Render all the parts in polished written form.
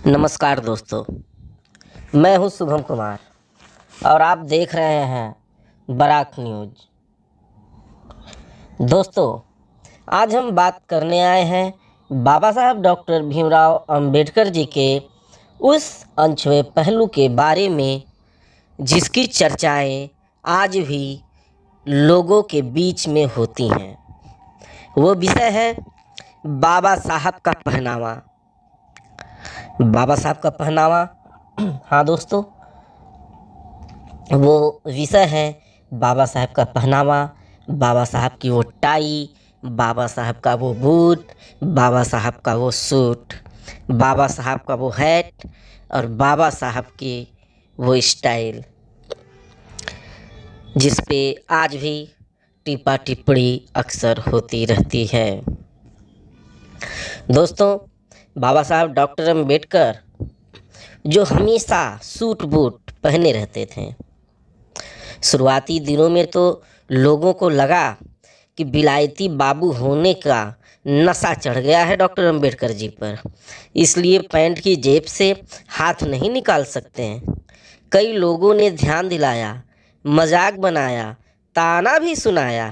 नमस्कार दोस्तों, मैं हूं शुभम कुमार और आप देख रहे हैं बराक न्यूज। दोस्तों, आज हम बात करने आए हैं बाबा साहब डॉक्टर भीमराव अंबेडकर जी के उस अनछुए पहलू के बारे में जिसकी चर्चाएं आज भी लोगों के बीच में होती हैं। वो विषय है बाबा साहब का पहनावा। बाबा साहब का पहनावा हाँ दोस्तों, वो विषय है बाबा साहब का पहनावा, बाबा साहब की वो टाई, बाबा साहब का वो बूट, बाबा साहब का वो सूट, बाबा साहब का वो हैट और बाबा साहब की वो स्टाइल, जिस पे आज भी टिप्पा टिप्पणी अक्सर होती रहती है। दोस्तों, बाबा साहब डॉक्टर अंबेडकर जो हमेशा सूट बूट पहने रहते थे। शुरुआती दिनों में तो लोगों को लगा कि विलायती बाबू होने का नशा चढ़ गया है डॉक्टर अंबेडकर जी पर, इसलिए पैंट की जेब से हाथ नहीं निकाल सकते हैं। कई लोगों ने ध्यान दिलाया, मजाक बनाया, ताना भी सुनाया,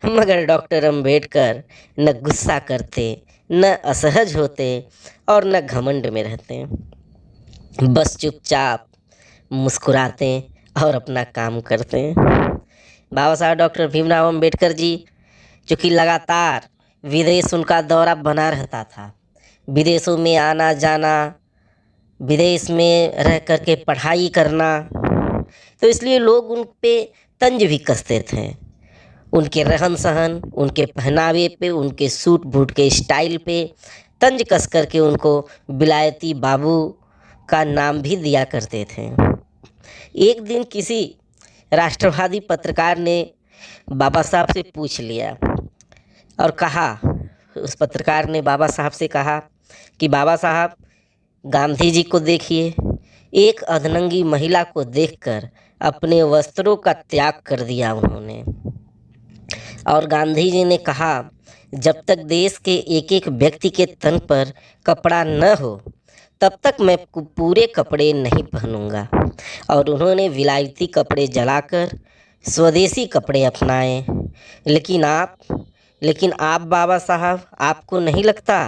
मगर डॉक्टर अंबेडकर न गुस्सा करते, न असहज होते और न घमंड में रहते। बस चुपचाप मुस्कुराते और अपना काम करते। बाबा साहब डॉक्टर भीमराव अंबेडकर जी जो कि लगातार विदेश उनका दौरा बना रहता था, विदेशों में आना जाना, विदेश में रह कर के पढ़ाई करना, तो इसलिए लोग उन पे तंज भी कसते थे। उनके रहन सहन, उनके पहनावे पे, उनके सूट बूट के स्टाइल पे तंज कस करके उनको विलायती बाबू का नाम भी दिया करते थे। एक दिन किसी राष्ट्रवादी पत्रकार ने बाबा साहब से पूछ लिया और कहा, उस पत्रकार ने बाबा साहब से कहा कि बाबा साहब, गांधी जी को देखिए, एक अधनंगी महिला को देखकर अपने वस्त्रों का त्याग कर दिया उन्होंने। और गांधी जी ने कहा, जब तक देश के एक एक व्यक्ति के तन पर कपड़ा न हो तब तक मैं पूरे कपड़े नहीं पहनूंगा। और उन्होंने विलायती कपड़े जलाकर स्वदेशी कपड़े अपनाए। लेकिन आप बाबा साहब, आपको नहीं लगता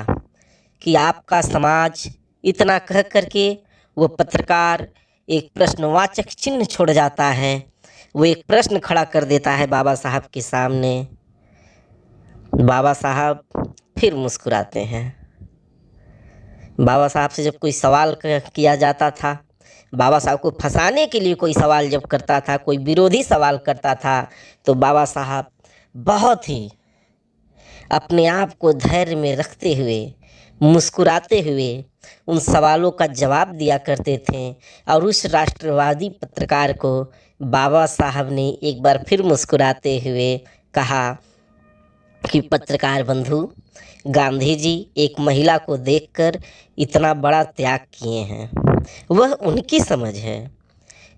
कि आपका समाज, इतना कह करके वो पत्रकार एक प्रश्नवाचक चिन्ह छोड़ जाता है, वो एक प्रश्न खड़ा कर देता है बाबा साहब के सामने। बाबा साहब फिर मुस्कुराते हैं। बाबा साहब से जब कोई सवाल किया जाता था, बाबा साहब को फंसाने के लिए कोई सवाल जब करता था, कोई विरोधी सवाल करता था, तो बाबा साहब बहुत ही अपने आप को धैर्य में रखते हुए, मुस्कुराते हुए उन सवालों का जवाब दिया करते थे। और उस राष्ट्रवादी पत्रकार को बाबा साहब ने एक बार फिर मुस्कुराते हुए कहा कि पत्रकार बंधु, गांधी जी एक महिला को देखकर इतना बड़ा त्याग किए हैं, वह उनकी समझ है,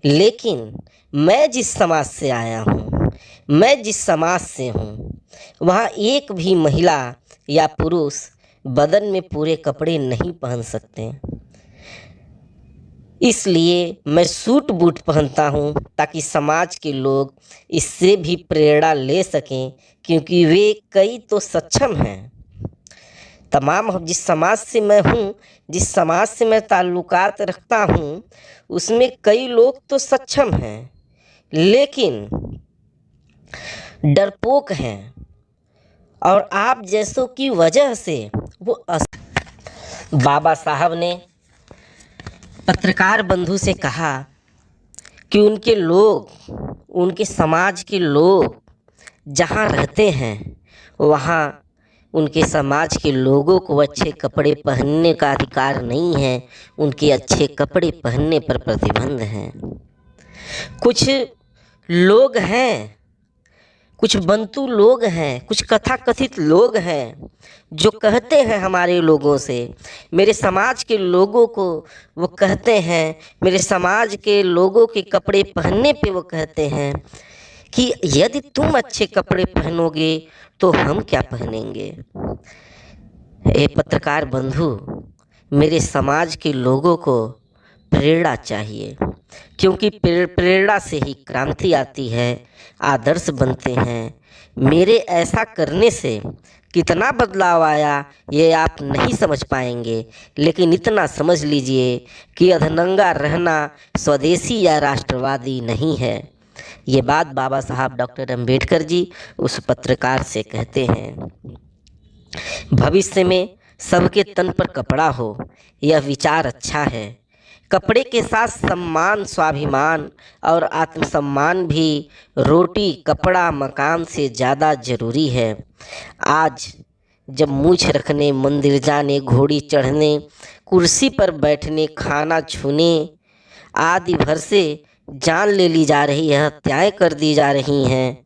लेकिन मैं जिस समाज से आया हूँ, मैं जिस समाज से हूँ, वहाँ एक भी महिला या पुरुष बदन में पूरे कपड़े नहीं पहन सकते। इसलिए मैं सूट बूट पहनता हूँ ताकि समाज के लोग इससे भी प्रेरणा ले सकें, क्योंकि वे कई तो सक्षम हैं। तमाम जिस समाज से मैं हूँ, जिस समाज से मैं ताल्लुकात रखता हूँ, उसमें कई लोग तो सक्षम हैं, लेकिन डरपोक हैं। और आप जैसों की वजह से वो बाबा साहब ने पत्रकार बंधु से कहा कि उनके लोग, उनके समाज के लोग जहाँ रहते हैं, वहाँ उनके समाज के लोगों को अच्छे कपड़े पहनने का अधिकार नहीं है, उनके अच्छे कपड़े पहनने पर प्रतिबंध है। कुछ लोग हैं, कुछ बंतु लोग हैं, कुछ कथाकथित लोग हैं जो कहते हैं हमारे लोगों से, मेरे समाज के लोगों को वो कहते हैं, मेरे समाज के लोगों के कपड़े पहनने पे वो कहते हैं कि यदि तुम अच्छे कपड़े पहनोगे तो हम क्या पहनेंगे। ए पत्रकार बंधु, मेरे समाज के लोगों को प्रेरणा चाहिए, क्योंकि प्रेरणा से ही क्रांति आती है, आदर्श बनते हैं। मेरे ऐसा करने से कितना बदलाव आया ये आप नहीं समझ पाएंगे, लेकिन इतना समझ लीजिए कि अधनंगा रहना स्वदेशी या राष्ट्रवादी नहीं है। ये बात बाबा साहब डॉक्टर अम्बेडकर जी उस पत्रकार से कहते हैं। भविष्य में सबके तन पर कपड़ा हो, यह विचार अच्छा है। कपड़े के साथ सम्मान, स्वाभिमान और आत्मसम्मान भी रोटी, कपड़ा, मकान से ज़्यादा ज़रूरी है। आज जब मूछ रखने, मंदिर जाने, घोड़ी चढ़ने, कुर्सी पर बैठने, खाना छूने आदि भर से जान ले ली जा रही है, हत्याएं कर दी जा रही हैं,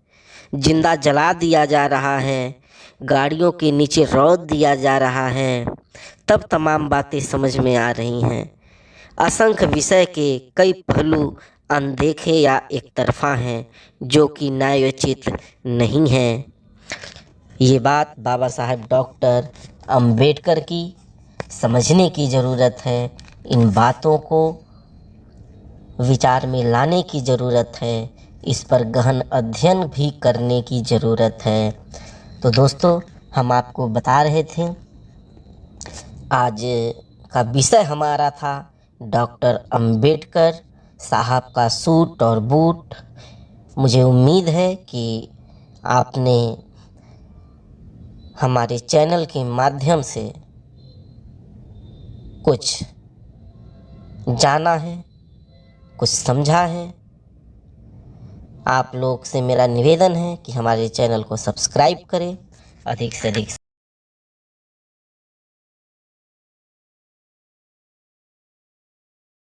जिंदा जला दिया जा रहा है, गाड़ियों के नीचे रौंद दिया जा रहा है, तब तमाम बातें समझ में आ रही हैं। असंख्य विषय के कई पहलू अनदेखे या एक तरफा हैं, जो कि न्यायोचित नहीं हैं। ये बात बाबा साहब डॉक्टर अम्बेडकर की समझने की ज़रूरत है। इन बातों को विचार में लाने की ज़रूरत है। इस पर गहन अध्ययन भी करने की ज़रूरत है। तो दोस्तों, हम आपको बता रहे थे, आज का विषय हमारा था डॉक्टर अम्बेडकर साहब का सूट और बूट। मुझे उम्मीद है कि आपने हमारे चैनल के माध्यम से कुछ जाना है, कुछ समझा है। आप लोग से मेरा निवेदन है कि हमारे चैनल को सब्सक्राइब करें, अधिक से अधिक